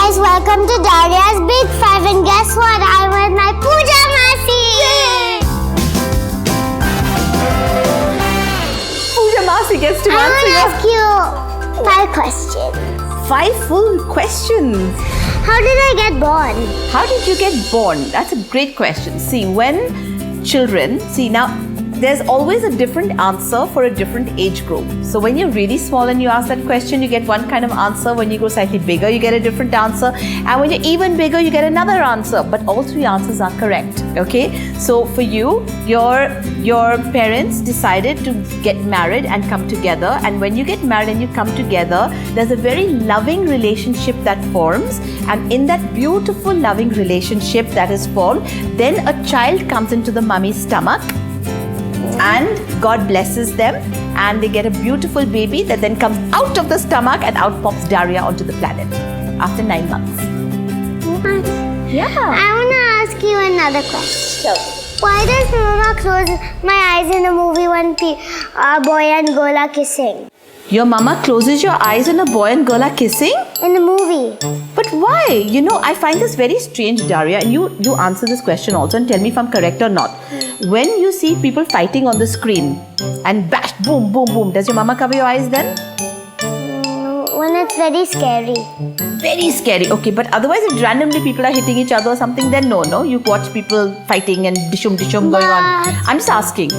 guys, welcome to Daria's Big Five, and guess what? I'm with my Pooja Masi! Pooja Masi gets to I answer want to ask you 5 questions. 5 full questions. How did I get born? How did you get born? That's a great question. See, when children, now there's always a different answer for a different age group. So when you're really small and you ask that question, you get one kind of answer. When you go slightly bigger, you get a different answer. And when you're even bigger, you get another answer. But all 3 answers are correct. Okay? So for you, your parents decided to get married and come together. And when you get married and you come together, there's a very loving relationship that forms. And in that beautiful loving relationship that is formed, then a child comes into the mummy's stomach. And God blesses them, and they get a beautiful baby that then comes out of the stomach, and out pops Daria onto the planet after 9 months. What? Yeah. I want to ask you another question. Why does Mama close my eyes in a movie when a boy and girl are kissing? Your mama closes your eyes when a boy and girl are kissing? In a movie. But why? You know, I find this very strange, Daria, and you answer this question also and tell me if I'm correct or not. When you see people fighting on the screen and bash, boom, boom, boom, does your mama cover your eyes then? When it's very scary. Very scary. Okay, but otherwise if randomly people are hitting each other or something, then no, you watch people fighting and dishum going on. I'm just asking.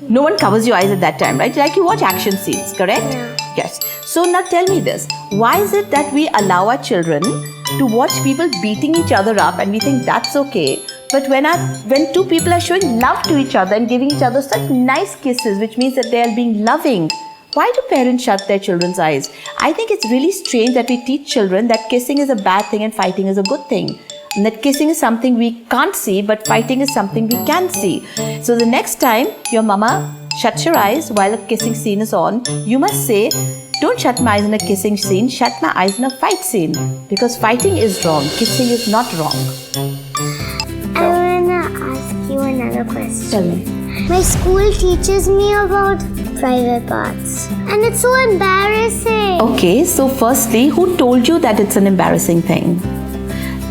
No one covers your eyes at that time, right? Like you watch action scenes, correct? Yeah. Yes. So now tell me this. Why is it that we allow our children to watch people beating each other up and we think that's okay? But when 2 people are showing love to each other and giving each other such nice kisses, which means that they are being loving, why do parents shut their children's eyes? I think it's really strange that we teach children that kissing is a bad thing and fighting is a good thing. And that kissing is something we can't see, but fighting is something we can see. So the next time your mama shuts your eyes while a kissing scene is on, you must say, don't shut my eyes in a kissing scene, shut my eyes in a fight scene. Because fighting is wrong, kissing is not wrong. I want to ask you another question. Tell me. My school teaches me about private parts. And it's so embarrassing. Okay, so firstly, who told you that it's an embarrassing thing?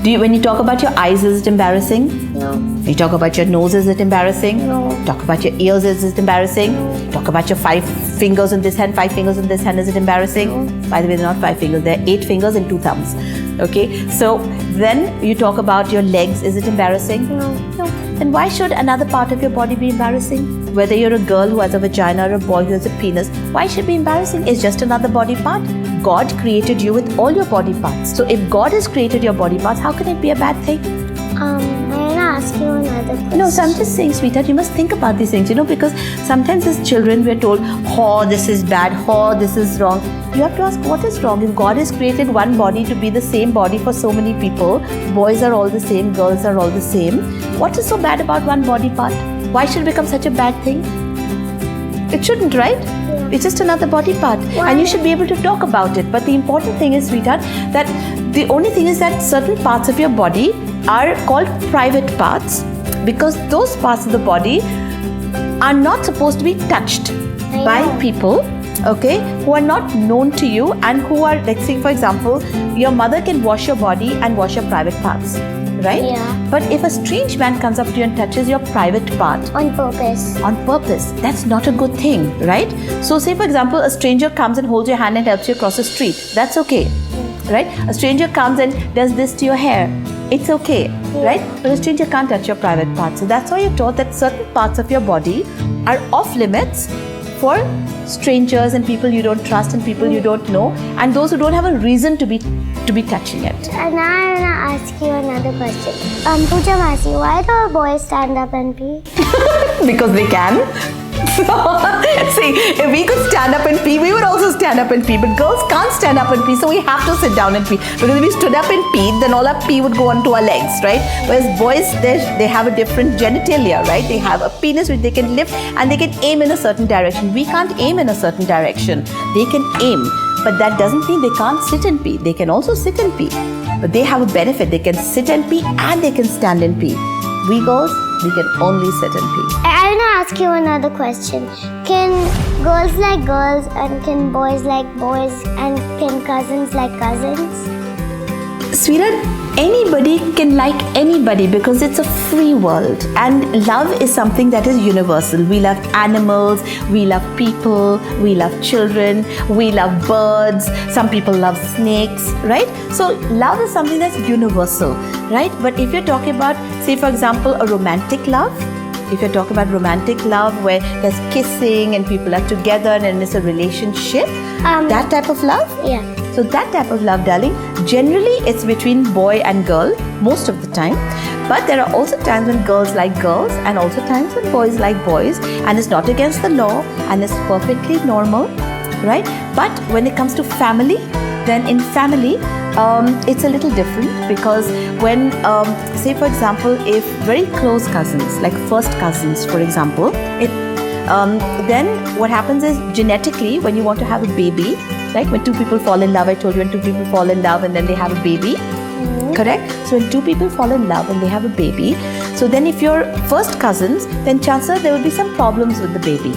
When you talk about your eyes, is it embarrassing? No. You talk about your nose, is it embarrassing? No. Talk about your ears, is it embarrassing? No. Talk about your 5 fingers in this hand, 5 fingers in this hand, is it embarrassing? No. By the way, they're not 5 fingers, they're 8 fingers and 2 thumbs. Okay, so then you talk about your legs, is it embarrassing? No. Then why should another part of your body be embarrassing? Whether you're a girl who has a vagina or a boy who has a penis, why should it be embarrassing? It's just another body part. God created you with all your body parts. So if God has created your body parts, how can it be a bad thing? I want to ask you another question. No, so I'm just saying, sweetheart, you must think about these things, because sometimes as children we're told, oh, this is bad, oh, this is wrong. You have to ask, what is wrong? If God has created one body to be the same body for so many people, boys are all the same, girls are all the same, what is so bad about one body part? Why should it become such a bad thing? It shouldn't, right? Yeah. It's just another body part. Why? And you should be able to talk about it. But the important thing is, sweetheart, that the only thing is that certain parts of your body are called private parts because those parts of the body are not supposed to be touched by people, okay, who are not known to you and who are, let's say, for example, your mother can wash your body and wash your private parts, right? Yeah. But if a strange man comes up to you and touches your private part, On purpose, that's not a good thing, right? So say for example, a stranger comes and holds your hand and helps you across the street. That's okay, right? A stranger comes and does this to your hair. It's okay, right? But a stranger can't touch your private parts. So that's why you're taught that certain parts of your body are off limits for strangers and people you don't trust and people you don't know and those who don't have a reason to be touching it. And now I want to ask you another question. Pooja Masi, why do boys stand up and pee? Because they can. See, if we could stand up and pee, we would also stand up and pee. But girls can't stand up and pee, so we have to sit down and pee. Because if we stood up and peed, then all our pee would go onto our legs, right? Whereas boys, they have a different genitalia, right? They have a penis which they can lift and they can aim in a certain direction. We can't aim in a certain direction. They can aim. But that doesn't mean they can't sit and pee. They can also sit and pee. But they have a benefit. They can sit and pee and they can stand and pee. We girls, we can only sit and pee. I want to ask you another question. Can girls like girls and can boys like boys and can cousins like cousins? Sweetheart, anybody can like anybody because it's a free world, and love is something that is universal. We love animals, we love people, we love children, we love birds, some people love snakes, right? So love is something that's universal, right? But if you're talking about, say for example, a romantic love, if you're talking about romantic love where there's kissing and people are together and it's a relationship, that type of love? Yeah. So that type of love, darling, generally it's between boy and girl most of the time. But there are also times when girls like girls and also times when boys like boys, and it's not against the law and it's perfectly normal, right? But when it comes to family, then in family, it's a little different because when, say for example, if very close cousins, like first cousins, for example, then what happens is genetically, when you want to have a baby, right? When two people fall in love, I told you, when two people fall in love and then they have a baby, correct? So when two people fall in love and they have a baby, so then if you're first cousins, then chances are there will be some problems with the baby.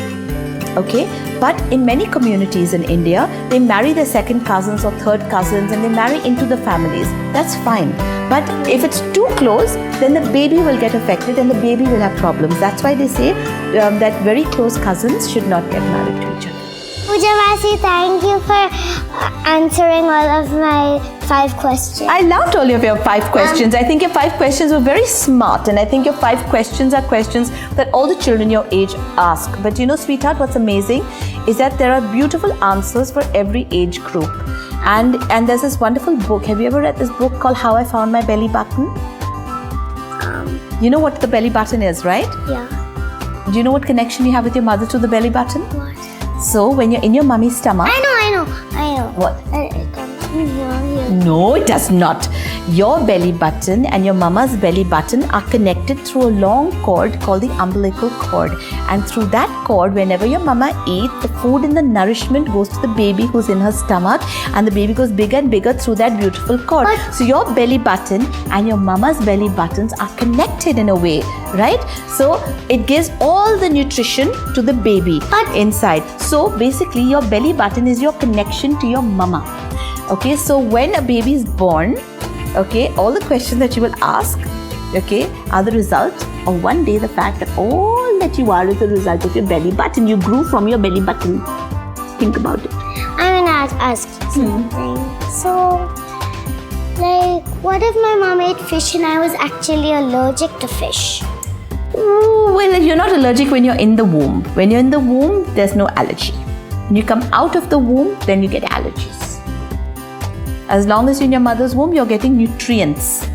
Okay, but in many communities in India, they marry their second cousins or third cousins and they marry into the families. That's fine. But if it's too close, then the baby will get affected and the baby will have problems. That's why they say that very close cousins should not get married to each other. Pooja Masi, thank you for answering all of my 5 questions. I loved all of your 5 questions. I think your 5 questions were very smart, and I think your 5 questions are questions that all the children your age ask. But you know, sweetheart, what's amazing is that there are beautiful answers for every age group. And there's this wonderful book. Have you ever read this book called How I Found My Belly Button? You know what the belly button is, right? Yeah. Do you know what connection you have with your mother to the belly button? What? So when you're in your mummy's stomach... I know. What? It comes from here. No, it does not. Your belly button and your mama's belly button are connected through a long cord called the umbilical cord. And through that cord, whenever your mama eats, the food and the nourishment goes to the baby who's in her stomach, and the baby goes bigger and bigger through that beautiful cord. So your belly button and your mama's belly buttons are connected in a way, right? So it gives all the nutrition to the baby inside. So basically, your belly button is your connection to your mama. Okay, so when a baby is born, okay, all the questions that you will ask, okay, are the result of one day the fact that all that you are is the result of your belly button. You grew from your belly button. Think about it. I'm gonna ask you something. So, like, what if my mom ate fish and I was actually allergic to fish? Ooh, well, you're not allergic when you're in the womb. When you're in the womb, there's no allergy. When you come out of the womb, then you get allergies. As long as you're in your mother's womb, you're getting nutrients.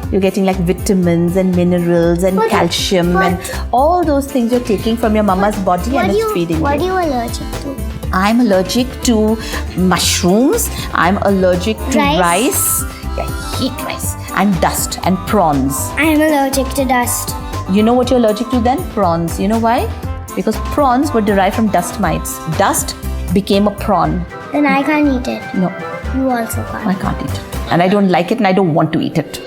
You're getting like vitamins and minerals and calcium and all those things you're taking from your mama's body and it's feeding you. What are you allergic to? I'm allergic to mushrooms. I'm allergic to rice. Yeah, I hate rice. And dust and prawns. I'm allergic to dust. You know what you're allergic to then? Prawns. You know why? Because prawns were derived from dust mites. Dust became a prawn. Then I can't eat it. No. You also can't. I can't eat it. And I don't like it and I don't want to eat it.